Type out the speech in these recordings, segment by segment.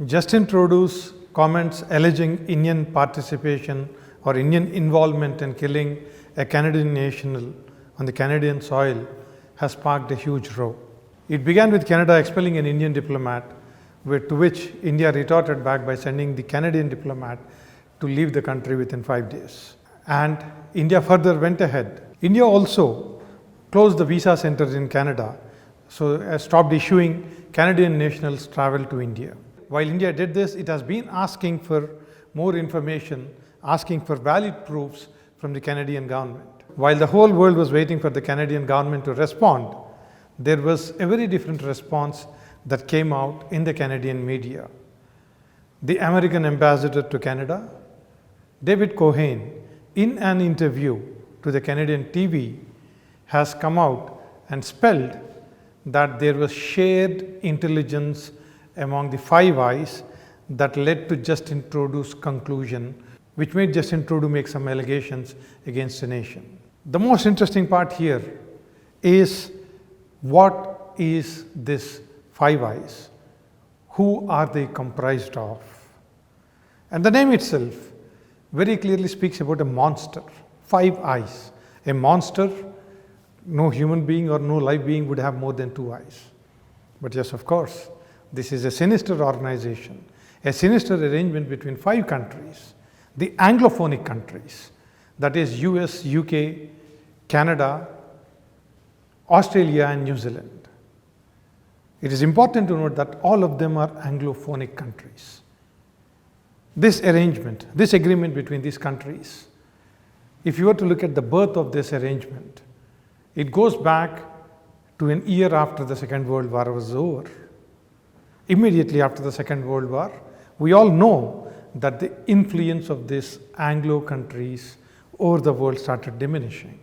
Justin Trudeau's comments alleging Indian participation or Indian involvement in killing a Canadian national on the Canadian soil has sparked a huge row. It began with Canada expelling an Indian diplomat, to which India retorted back by sending the Canadian diplomat to leave the country within 5 days. And India further went ahead. India also closed the visa centers in Canada, so stopped issuing Canadian nationals travel to India. While India did this, it has been asking for more information, asking for valid proofs from the Canadian government. While the whole world was waiting for the Canadian government to respond, there was a very different response that came out in the Canadian media. The American ambassador to Canada, David Cohen, in an interview to the Canadian TV, has come out and spelled that there was shared intelligence among the Five Eyes that led to Justin Trudeau's conclusion, which made Justin Trudeau make some allegations against the nation. The most interesting part here is, what is this Five Eyes? Who are they comprised of? And the name itself very clearly speaks about a monster. 5 eyes. A monster, no human being or no live being would have more than 2 eyes. But yes, of course, this is a sinister organization, a sinister arrangement between 5 countries, the Anglophonic countries, that is US, UK, Canada, Australia and New Zealand. It is important to note that all of them are Anglophonic countries. This arrangement, this agreement between these countries, if you were to look at the birth of this arrangement, it goes back to an year after the Second World War was over. Immediately after the Second World War, we all know that the influence of these Anglo countries over the world started diminishing.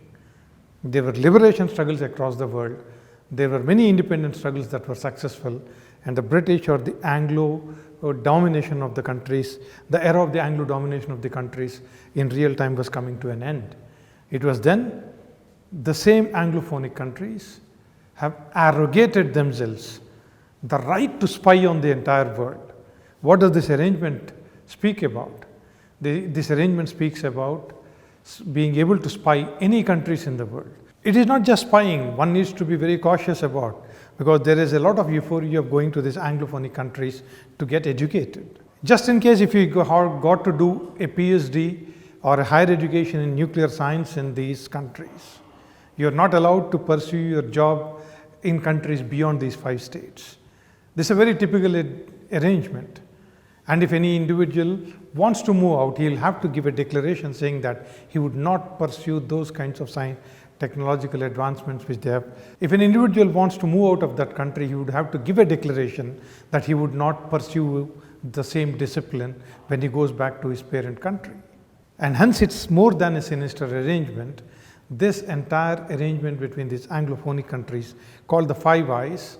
There were liberation struggles across the world. There were many independent struggles that were successful, and the British or the Anglo domination of the countries, the era of the Anglo domination of the countries in real time was coming to an end. It was then the same Anglophonic countries have arrogated themselves the right to spy on the entire world. What does this arrangement speak about? This arrangement speaks about being able to spy any countries in the world. It is not just spying, one needs to be very cautious about, because there is a lot of euphoria of going to these Anglophonic countries to get educated. Just in case if you got to do a PhD or a higher education in nuclear science in these countries, you are not allowed to pursue your job in countries beyond these 5 states. This is a very typical arrangement. And if any individual wants to move out, he will have to give a declaration saying that he would not pursue those kinds of technological advancements which they have. If an individual wants to move out of that country, he would have to give a declaration that he would not pursue the same discipline when he goes back to his parent country. And hence it's more than a sinister arrangement. This entire arrangement between these Anglophonic countries called the Five Eyes,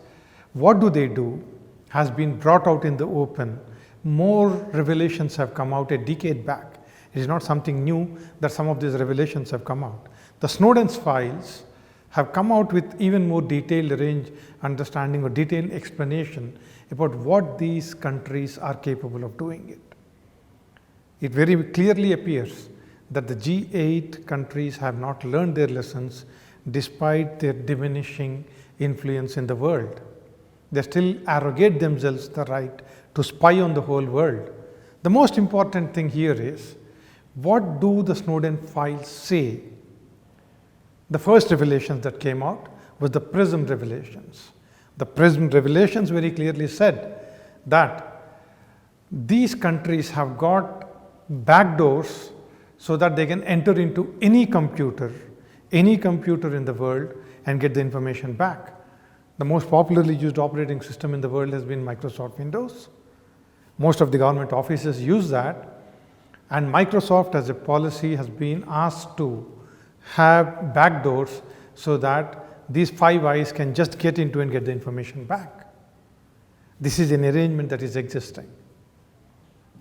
what do? Has been brought out in the open. More revelations have come out a decade back. It is not something new that some of these revelations have come out. The Snowden Files have come out with even more detailed understanding or detailed explanation about what these countries are capable of doing it. It very clearly appears that the G8 countries have not learned their lessons despite their diminishing influence in the world. They still arrogate themselves the right to spy on the whole world. The most important thing here is, what do the Snowden Files say? The first revelations that came out was the PRISM revelations. The PRISM revelations very clearly said that these countries have got backdoors so that they can enter into any computer in the world and get the information back. The most popularly used operating system in the world has been Microsoft Windows. Most of the government offices use that, and Microsoft as a policy has been asked to have backdoors so that these Five Eyes can just get into and get the information back. This is an arrangement that is existing.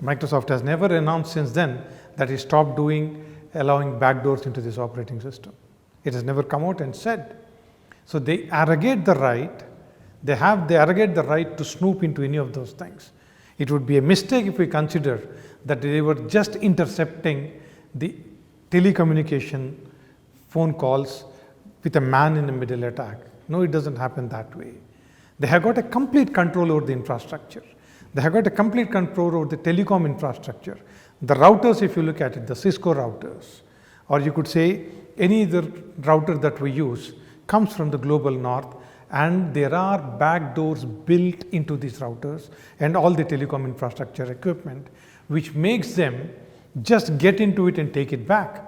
Microsoft has never announced since then that it stopped allowing backdoors into this operating system. It has never come out and said. So they arrogate the right, they arrogate the right to snoop into any of those things. It would be a mistake if we consider that they were just intercepting the telecommunication phone calls with a man in the middle attack. No, it doesn't happen that way. They have got a complete control over the infrastructure. They have got a complete control over the telecom infrastructure. The routers, if you look at it, the Cisco routers, or you could say any other router that we use comes from the global north, and there are backdoors built into these routers and all the telecom infrastructure equipment, which makes them just get into it and take it back.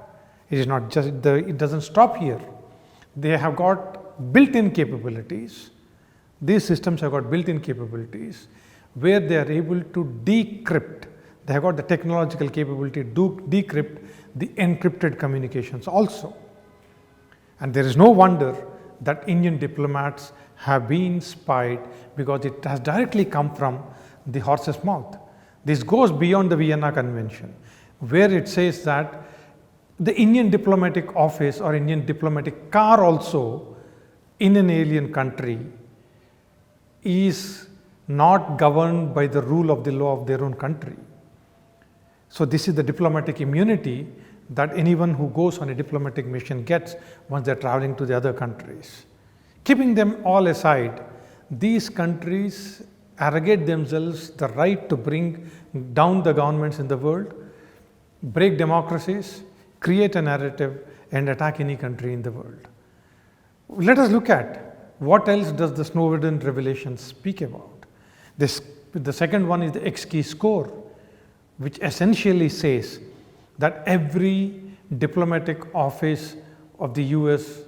It is not just it doesn't stop here. They have got built-in capabilities. These systems have got built-in capabilities where they are able to decrypt. They have got the technological capability to decrypt the encrypted communications also. And there is no wonder that Indian diplomats have been spied, because it has directly come from the horse's mouth. This goes beyond the Vienna Convention, where it says that the Indian diplomatic office or Indian diplomatic car also in an alien country is not governed by the rule of the law of their own country. So this is the diplomatic immunity that anyone who goes on a diplomatic mission gets once they are traveling to the other countries. Keeping them all aside, these countries arrogate themselves the right to bring down the governments in the world, break democracies, create a narrative, and attack any country in the world. Let us look at what else does the Snowden revelations speak about. The second one is the XKeyscore, which essentially says that every diplomatic office of the US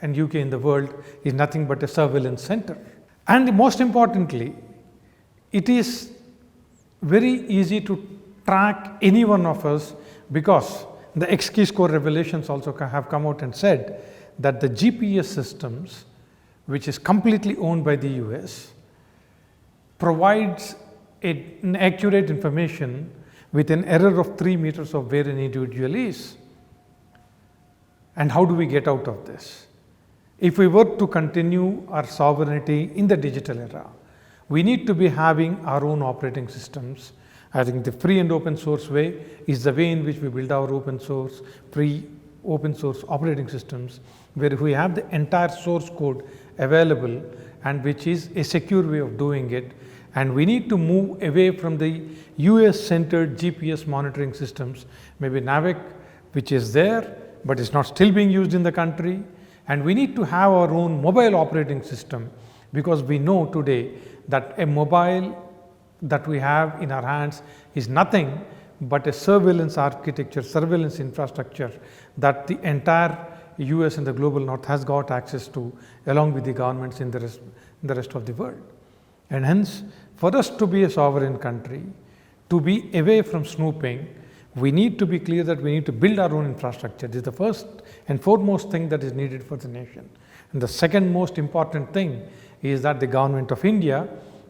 and UK in the world is nothing but a surveillance center. And most importantly, it is very easy to track any one of us, because the XKeyscore revelations also have come out and said that the GPS systems, which is completely owned by the US, provides an accurate information with an error of 3 meters of where an individual is. And how do we get out of this? If we were to continue our sovereignty in the digital era, we need to be having our own operating systems. I think the free and open source way is the way in which we build our free open source operating systems, where we have the entire source code available, and which is a secure way of doing it. And we need to move away from the US-centered GPS monitoring systems, maybe NAVIC, which is there, but is not still being used in the country. And we need to have our own mobile operating system, because we know today that a mobile that we have in our hands is nothing but a surveillance architecture, surveillance infrastructure that the entire US and the global north has got access to, along with the governments in the rest of the world. And hence, for us to be a sovereign country, to be away from snooping, we need to be clear that we need to build our own infrastructure. This is the first and foremost thing that is needed for the nation. And the second most important thing is that the government of India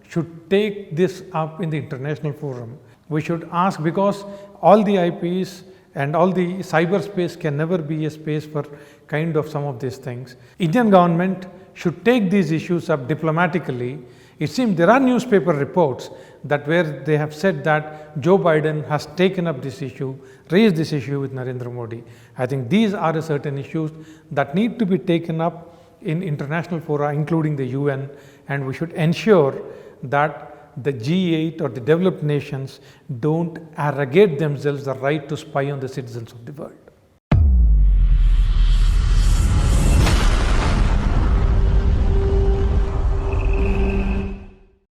should take this up in the international forum. We should ask, because all the IPs and all the cyberspace can never be a space for kind of some of these things. Indian government should take these issues up diplomatically. It seems there are newspaper reports that where they have said that Joe Biden has taken up this issue, raised this issue with Narendra Modi. I think these are certain issues that need to be taken up in international fora, including the UN, and we should ensure that the G8 or the developed nations don't arrogate themselves the right to spy on the citizens of the world.